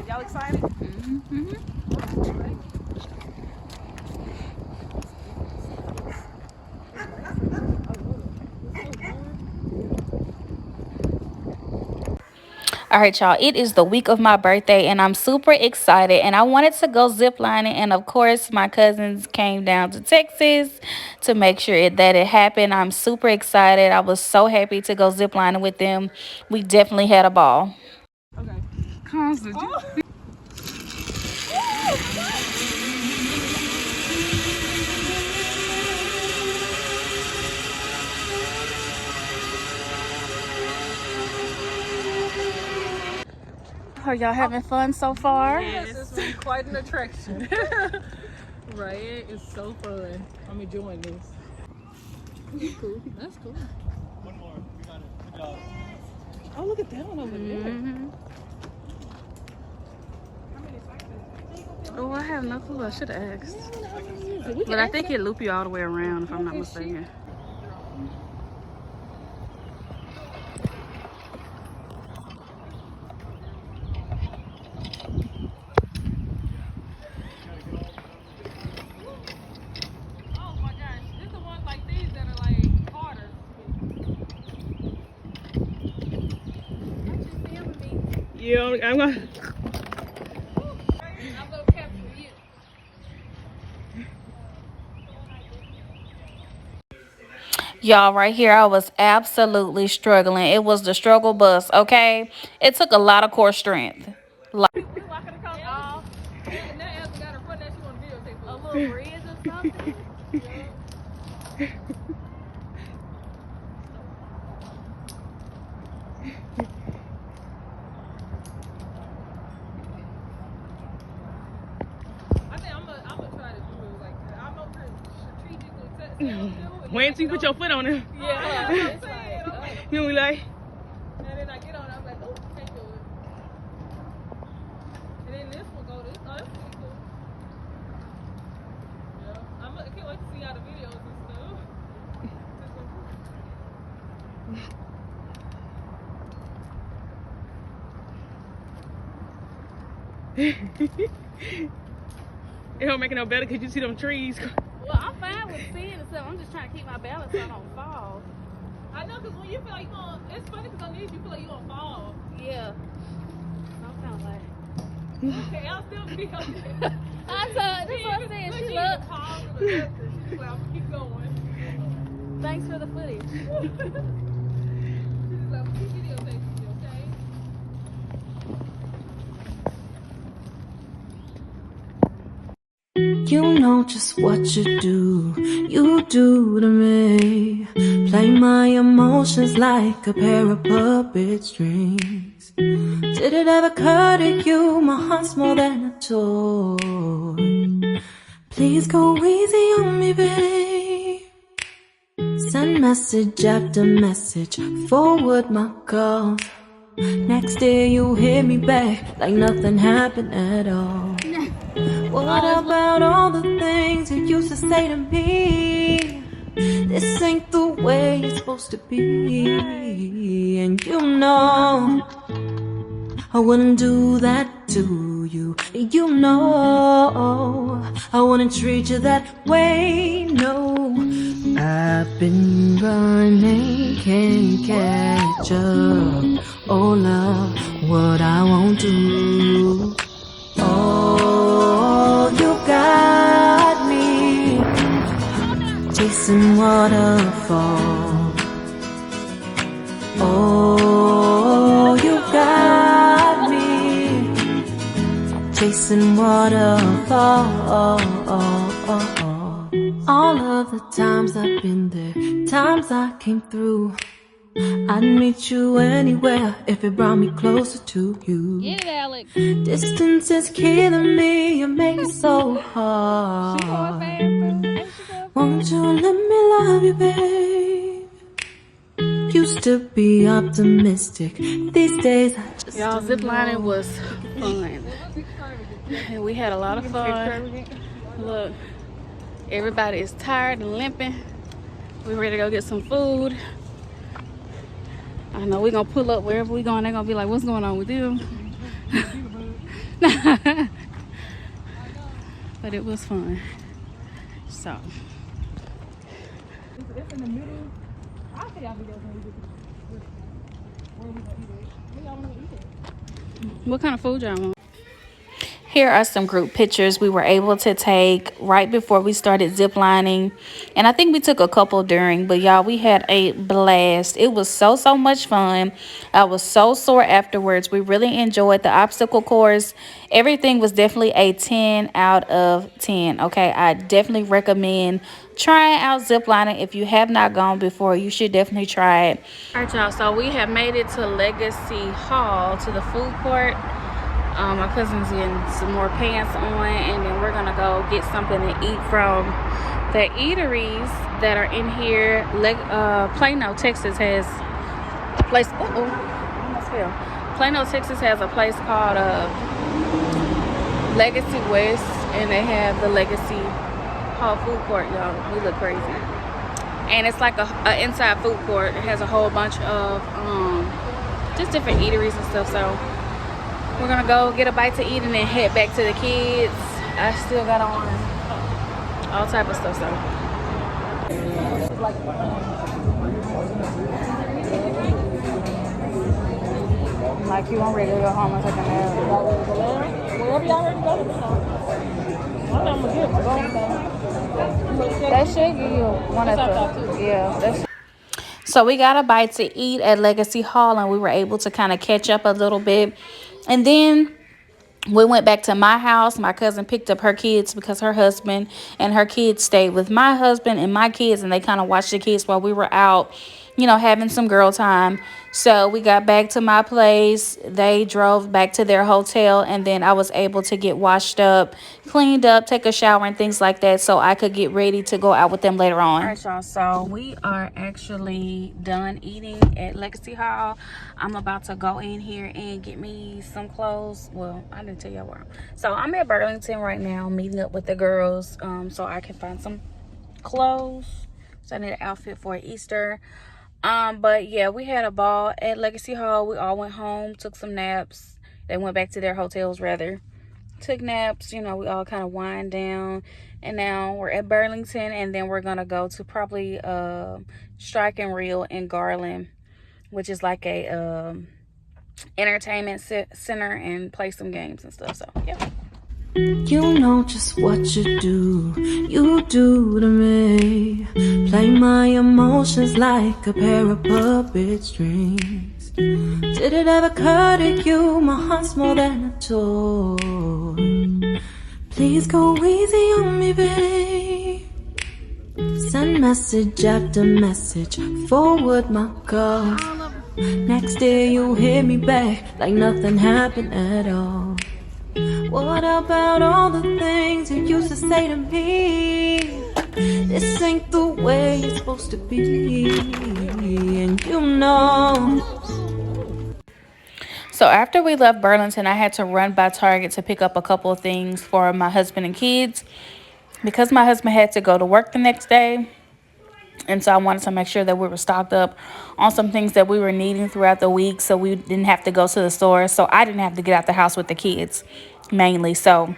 Y'all excited? Mm-hmm. All right, y'all, it is the week of my birthday and I'm super excited and I wanted to go ziplining, and of course my cousins came down to Texas to make sure that it happened. I'm super excited. I was so happy to go ziplining with them. We definitely had a ball. Okay. Constant. Oh. Are y'all having fun so far? Yes, it's been quite an attraction. Right? It's so fun. I'm enjoying this. That's cool. That's cool. One more. We got it. Good job. Oh, look at that one over there. Oh, I have no clue. I should have asked. But I think it loop you all the way around if I'm not mistaken. Yeah, I'm gonna. Y'all, right here, I was absolutely struggling. It was the struggle bus, okay? It took a lot of core strength. Wait until you put your foot on it. Yeah. You be like. And then I get on it, I'm like, oh, can't do it. And then this one go this. Oh, that's pretty cool. Yeah. I can't wait to see all the videos and stuff. It don't make it no better because you see them trees. Well, I'm fine with seeing and stuff. I'm just trying to keep my balance so I don't fall. I know, because when you feel like you're going, it's funny because on these you feel like you're going to fall. Yeah. I'm kind of like... Okay, I'll still be on there. That's what I'm saying. She looked. She's like, I'm keep going. Thanks for the footage. She's like, keep videotaping you, okay? You know just what you do to me. Play my emotions like a pair of puppet strings. Did it ever occur to you my heart's more than a toy? Please go easy on me, babe. Send message after message, forward my calls. Next day you hit me back like nothing happened at all. What about all the things you used to say to me? This ain't the way it's supposed to be. And you know I wouldn't do that to you. You know I wouldn't treat you that way, no. I've been running, can't catch up. Oh love, what I won't do. Oh, you got me chasing waterfalls. Oh, you got me chasing waterfalls. All of the times I've been there, times I came through, I'd meet you anywhere if it brought me closer to you. Get it, Alex. Distance is killing me, you make it so hard. She going fast, Won't you let me love you, babe? Used to be optimistic, these days I just y'all, ziplining was fun. And we had a lot of fun. Look, everybody is tired and limping. We're ready to go get some food. I know we're gonna pull up wherever we going. They're gonna be like, what's going on with you? But it was fun. So It's in the middle. I'll tell y'all videos when we get to where we gonna eat it. Where y'all wanna eat it? what kind of food y'all want? Here are some group pictures we were able to take right before we started zip lining. And I think we took a couple during, but y'all, we had a blast. It was so much fun. I was so sore afterwards. We really enjoyed the obstacle course. Everything was definitely a 10 out of 10. Okay, I definitely recommend trying out zip lining. If you have not gone before, you should definitely try it. All right, y'all, so we have made it to Legacy Hall, to the food court. My cousin's getting some more pants on, and then we're gonna go get something to eat from the eateries that are in here. Plano, Texas has a place. Plano, Texas has a place called Legacy West, and they have the Legacy Hall food court. Y'all, we look crazy, and it's like a inside food court. It has a whole bunch of just different eateries and stuff. So we're gonna go get a bite to eat and then head back to the kids. I still got on all type of stuff, so. Like you, I'm ready to go home and take a nap. Wherever y'all ready to go. I'm not gonna get it. That should give you one of the, yeah. So we got a bite to eat at Legacy Hall, and we were able to kind of catch up a little bit. And then we went back to my house. My cousin picked up her kids because her husband and her kids stayed with my husband and my kids, and they kind of watched the kids while we were out, you know, having some girl time. So we got back to my place. They drove back to their hotel, and then I was able to get washed up, cleaned up, take a shower and things like that, so I could get ready to go out with them later on. All right, y'all, so we are actually done eating at Legacy Hall. I'm about to go in here and get me some clothes. Well, I didn't tell y'all where. So I'm at Burlington right now, meeting up with the girls, so I can find some clothes. So I need an outfit for Easter. But yeah, we had a ball at Legacy Hall. We all went home, took some naps. They went back to their hotels, rather. Took naps, you know, we all kind of wind down. And now we're at Burlington, and then we're gonna go to probably Strike and Reel in Garland, which is like a entertainment center, and play some games and stuff. So yeah. You know just what you do to me. Play my emotions like a pair of puppet strings. Did it ever occur to you my heart's more than a toy? Please go easy on me, babe. Send message after message, forward my call. Next day you hit me back like nothing happened at all. What about all the things you used to say to me? This ain't the way it's supposed to be, and you know. So after we left Burlington, I had to run by Target to pick up a couple of things for my husband and kids, because my husband had to go to work the next day. And so I wanted to make sure that we were stocked up on some things that we were needing throughout the week, so we didn't have to go to the store. So I didn't have to get out the house with the kids, mainly. So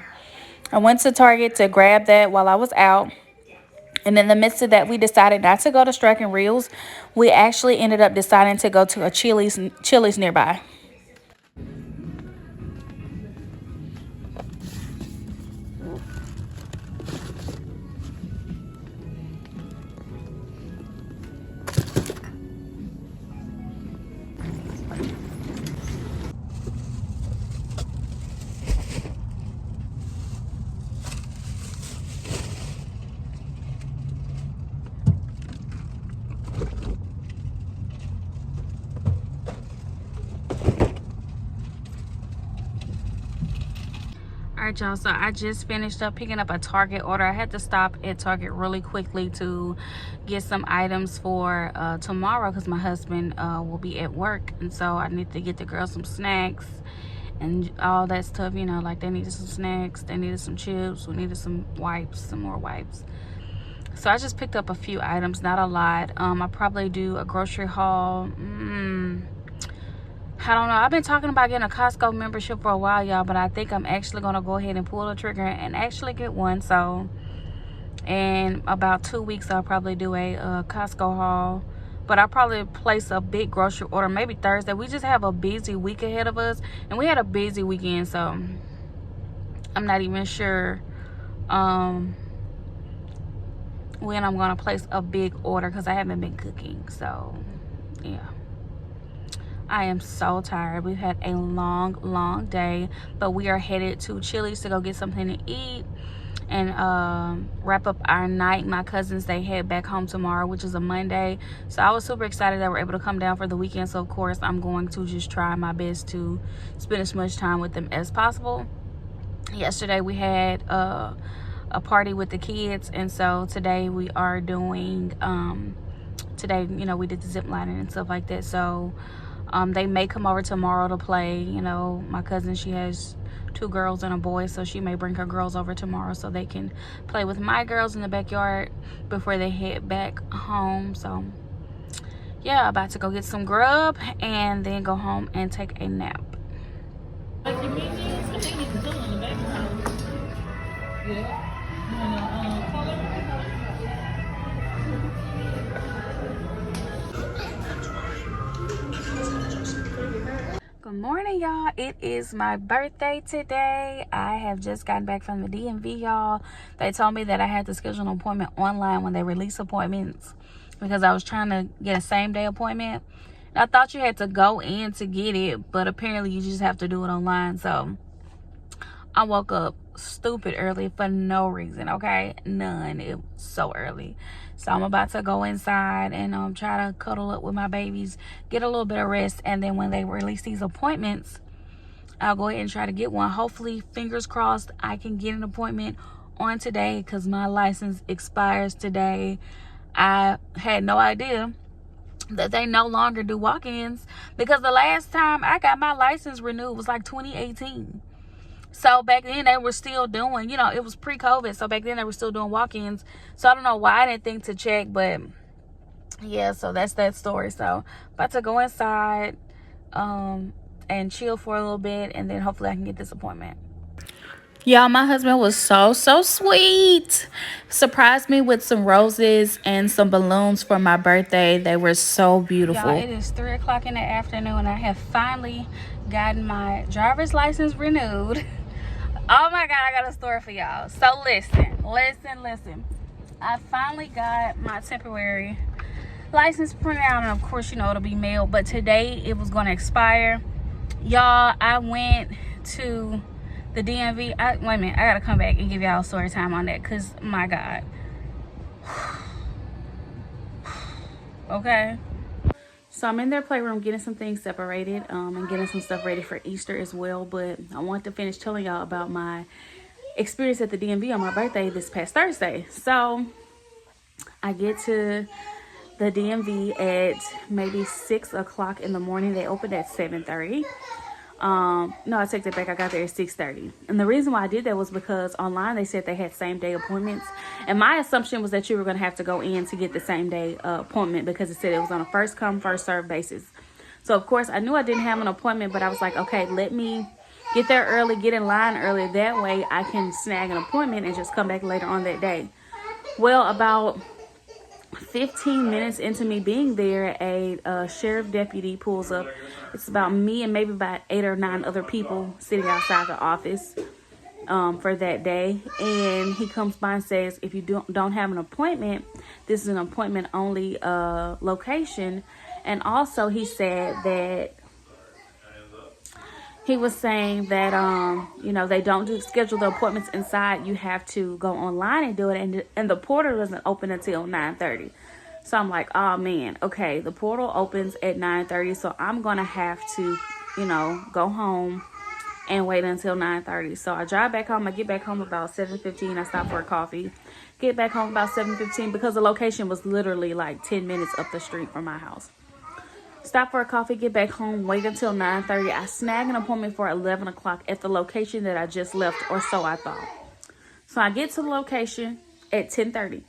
I went to Target to grab that while I was out. And in the midst of that, we decided not to go to Strike and Reels. We actually ended up deciding to go to a Chili's nearby. All right, y'all, so I just finished up picking up a Target order. I had to stop at Target really quickly to get some items for tomorrow, because my husband will be at work, and so I need to get the girls some snacks and all that stuff, you know, like they needed some snacks, they needed some chips, we needed some wipes, some more wipes. So I just picked up a few items, not a lot. I'll probably do a grocery haul. I don't know. I've been talking about getting a Costco membership for a while, y'all, but I think I'm actually going to go ahead and pull the trigger and actually get one. So in about 2 weeks, I'll probably do a Costco haul. But I'll probably place a big grocery order maybe Thursday. We just have a busy week ahead of us, and we had a busy weekend, so I'm not even sure when I'm going to place a big order because I haven't been cooking. So yeah, I am so tired. We've had a long day, but we are headed to Chili's to go get something to eat and wrap up our night. My cousins, they head back home tomorrow, which is a Monday, so I was super excited that we're able to come down for the weekend. So of course I'm going to just try my best to spend as much time with them as possible. Yesterday we had a party with the kids, and so today we are doing today, you know, we did the zip lining and stuff like that. So they may come over tomorrow to play. You know, my cousin, she has 2 girls and a boy, so she may bring her girls over tomorrow so they can play with my girls in the backyard before they head back home. So yeah, about to go get some grub and then go home and take a nap. Like your minions, I think you can tell in the background. Yeah. Good morning, y'all. It is my birthday today. I have just gotten back from the DMV, y'all. They told me that I had to schedule an appointment online when they release appointments because I was trying to get a same-day appointment. I thought you had to go in to get it, but apparently you just have to do it online. So I woke up stupid early for no reason, okay? None. It was so early. So I'm about to go inside and try to cuddle up with my babies, get a little bit of rest, and then when they release these appointments, I'll go ahead and try to get one. Hopefully, fingers crossed, I can get an appointment on today because my license expires today. I had no idea that they no longer do walk-ins because the last time I got my license renewed was like 2018. So back then they were still doing, you know, it was pre-COVID. So back then they were still doing walk-ins. So I don't know why I didn't think to check, but yeah, so that's that story. So about to go inside and chill for a little bit, and then hopefully I can get this appointment. Y'all, my husband was so sweet. Surprised me with some roses and some balloons for my birthday. They were so beautiful. Y'all, it is 3 o'clock in the afternoon. I have finally gotten my driver's license renewed. Oh my God, I got a story for y'all. So listen. I finally got my temporary license printed out, and of course, you know, it'll be mailed. But today it was going to expire. Y'all, I went to the DMV. Wait a minute, I gotta come back and give y'all a story time on that, because my God. Okay. So I'm in their playroom getting some things separated and getting some stuff ready for Easter as well. But I want to finish telling y'all about my experience at the DMV on my birthday this past Thursday. So I get to the DMV at maybe 6 o'clock in the morning. They opened at 7:30. No, I take that back. I got there at 6:30. And the reason why I did that was because online they said they had same day appointments. And my assumption was that you were going to have to go in to get the same day appointment because it said it was on a first come, first serve basis. So of course I knew I didn't have an appointment, but I was like, okay, let me get there early, get in line early. That way I can snag an appointment and just come back later on that day. Well, about 15 minutes into me being there, a sheriff deputy pulls up. It's about me and maybe about 8 or 9 other people sitting outside the office for that day. And he comes by and says, if you don't have an appointment, this is an appointment only location. And also he said that he was saying that, you know, they don't schedule the appointments inside. You have to go online and do it. And the portal doesn't open until 9:30. So I'm like, oh, man, okay, the portal opens at 9:30. So I'm going to have to, you know, go home and wait until 9:30. So I drive back home. I get back home about 7:15. I stop for a coffee. Get back home about 7:15 because the location was literally like 10 minutes up the street from my house. Stop for a coffee, get back home, wait until 9:30. I snag an appointment for 11 o'clock at the location that I just left, or so I thought. So I get to the location at 10:30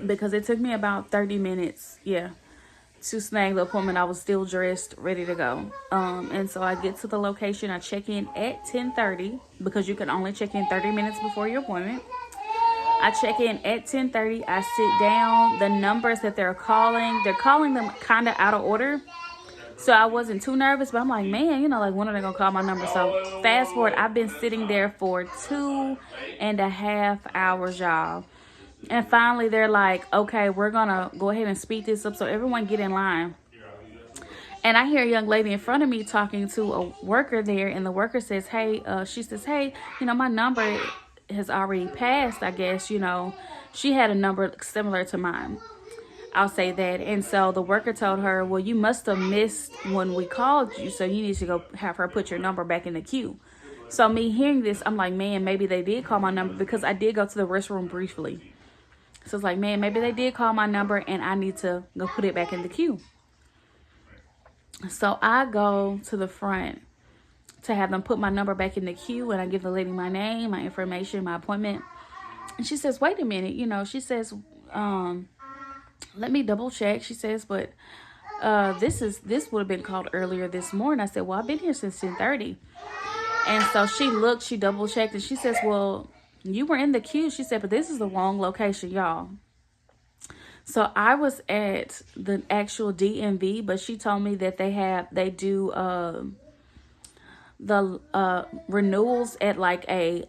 because it took me about 30 minutes, to snag the appointment. I was still dressed, ready to go. And so I get to the location. I check in at 10:30 because you can only check in 30 minutes before your appointment. I check in at 10:30. I sit down. The numbers that they're calling them kind of out of order. So I wasn't too nervous, but I'm like, man, like, when are they going to call my number? So fast forward, I've been sitting there for 2.5 hours, y'all. And finally, they're like, okay, we're going to go ahead and speed this up. So everyone get in line. And I hear a young lady in front of me talking to a worker there. And the worker says, hey, she says, hey, my number has already passed, I guess. She had a number similar to mine. I'll say that. And so the worker told her, well, you must have missed when we called you, so you need to go have her put your number back in the queue. So me hearing this, I'm like, man, maybe they did call my number, because I did go to the restroom briefly. So it's like, man, maybe they did call my number and I need to go put it back in the queue. So I go to the front to have them put my number back in the queue, and I give the lady my name, my information, my appointment. And she says, wait a minute, she says, let me double check. She says, but this would have been called earlier this morning. I said, well, I've been here since 10:30. And so she looked, she double checked, and she says, well, you were in the queue. She said, but this is the wrong location, y'all. So I was at the actual DMV, but she told me that they do the renewals at like a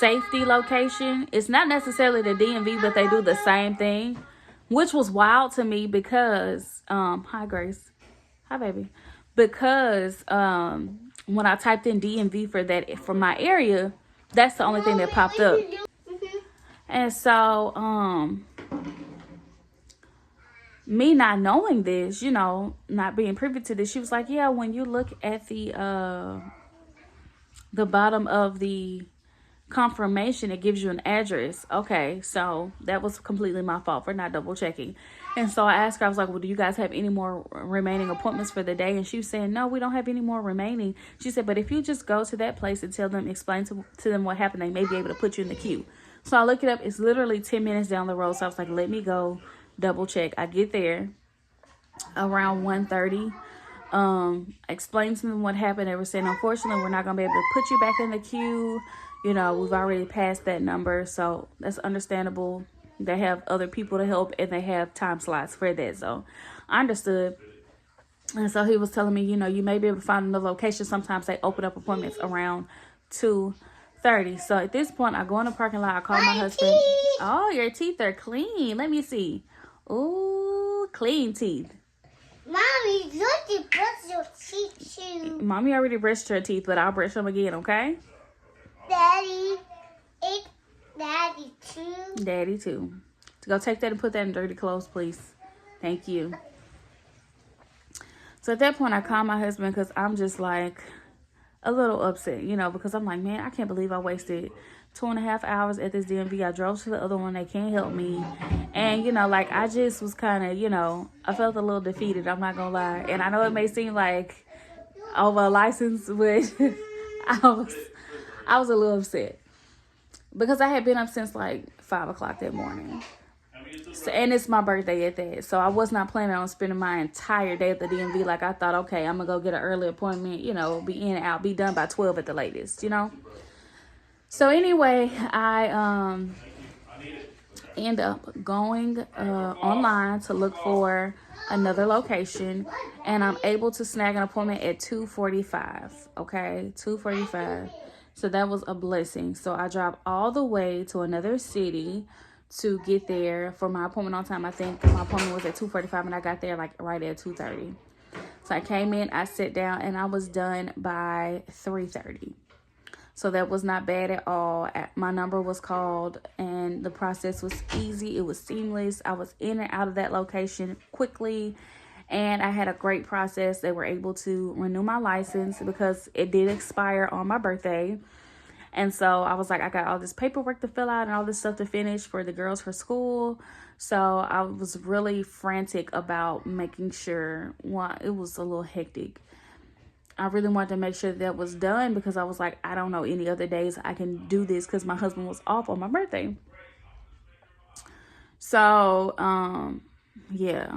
safety location. It's not necessarily the DMV, but they do the same thing, which was wild to me because hi Grace, hi baby, because when I typed in DMV for my area, that's the only thing that popped up. And so me not knowing this, not being privy to this, she was like, yeah, when you look at the bottom of the confirmation, it gives you an address. Okay, so that was completely my fault for not double checking. And so I asked her, I was like, well, do you guys have any more remaining appointments for the day? And she was saying, no, we don't have any more remaining. She said, but if you just go to that place and explain to them what happened, they may be able to put you in the queue. So I look it up. It's literally 10 minutes down the road. So I was like, let me go double check. I get there around 1:30. I explained to them what happened. They were saying, unfortunately, we're not going to be able to put you back in the queue. We've already passed that number, so that's understandable. They have other people to help, and they have time slots for that. So I understood. And so he was telling me, you may be able to find another location. Sometimes they open up appointments around 2:30. So at this point, I go in the parking lot. I call my husband. Oh, your teeth are clean. Let me see. Ooh, clean teeth. Mommy, look, you brush your teeth too. Mommy already brushed her teeth, but I'll brush them again, okay? Daddy, it's Daddy too. Daddy too. So go take that and put that in dirty clothes, please. Thank you. So at that point, I call my husband because I'm just like a little upset, because I'm like, man, I can't believe I wasted 2.5 hours at this DMV. I drove to the other one. They can't help me. And, I just was kind of, I felt a little defeated. I'm not going to lie. And I know it may seem like over a license, but I was a little upset because I had been up since like 5 o'clock that morning. So, and it's my birthday at that. So I was not planning on spending my entire day at the DMV. Like I thought, okay, I'm going to go get an early appointment, be in and out, be done by 12 at the latest, So anyway, I end up going online to look for another location, and I'm able to snag an appointment at 2:45. Okay, 2:45. So that was a blessing. So I drive all the way to another city to get there for my appointment on time. I think my appointment was at 2:45 and I got there like right at 2:30. So I came in, I sat down, and I was done by 3:30. So that was not bad at all. My number was called and the process was easy. It was seamless. I was in and out of that location quickly, and I had a great process. They were able to renew my license because it did expire on my birthday. And so I was like, I got all this paperwork to fill out and all this stuff to finish for the girls for school. So I was really frantic about making sure, well, it was a little hectic. I really wanted to make sure that was done because I was like, I don't know any other days I can do this because my husband was off on my birthday. So, yeah,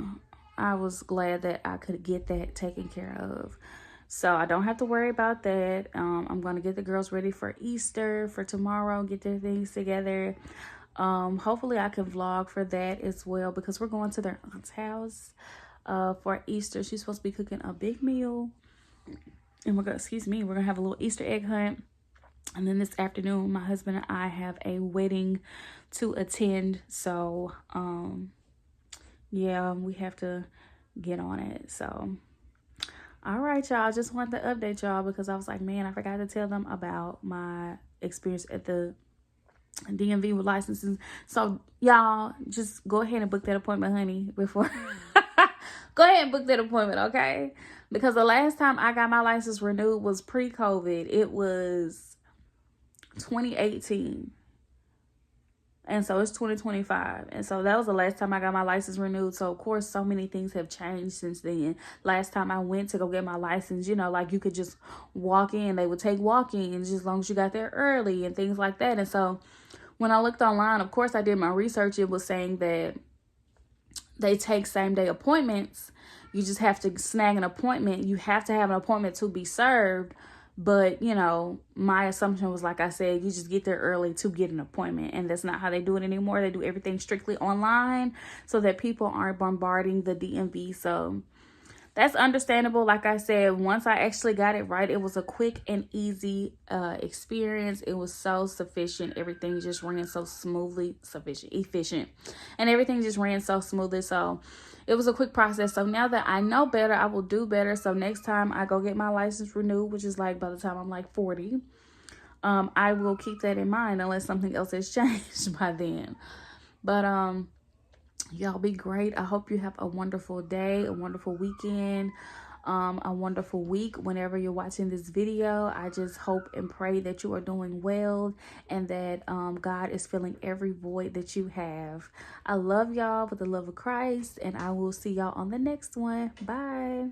I was glad that I could get that taken care of. So I don't have to worry about that. I'm going to get the girls ready for Easter for tomorrow, get their things together. Hopefully I can vlog for that as well because we're going to their aunt's house for Easter. She's supposed to be cooking a big meal. And we're going to have a little Easter egg hunt. And then this afternoon, my husband and I have a wedding to attend. So, yeah, we have to get on it. So, all right, y'all. Just wanted to update y'all because I was like, man, I forgot to tell them about my experience at the DMV with licenses. So, y'all, just go ahead and book that appointment, honey, before... Go ahead and book that appointment, okay? Because the last time I got my license renewed was pre-COVID. It was 2018. And so it's 2025. And so that was the last time I got my license renewed. So, of course, so many things have changed since then. Last time I went to go get my license, you know, like you could just walk in. They would take walk-ins just as long as you got there early and things like that. And so when I looked online, of course, I did my research. It was saying that they take same-day appointments. You just have to snag an appointment. You have to have an appointment to be served. But, you know, my assumption was, like I said, you just get there early to get an appointment. And that's not how they do it anymore. They do everything strictly online so that people aren't bombarding the DMV. So that's understandable. Like I said, once I actually got it right, it was a quick and easy experience. It was so sufficient. Everything just ran so smoothly, efficient. And everything just ran so smoothly. So it was a quick process. So now that I know better, I will do better. So next time I go get my license renewed, which is like by the time I'm like 40, I will keep that in mind unless something else has changed by then. But y'all be great. I hope you have a wonderful day, a wonderful weekend, a wonderful week whenever you're watching this video. I just hope and pray that you are doing well and that God is filling every void that you have. I love y'all with the love of Christ, and I will see y'all on the next one. Bye.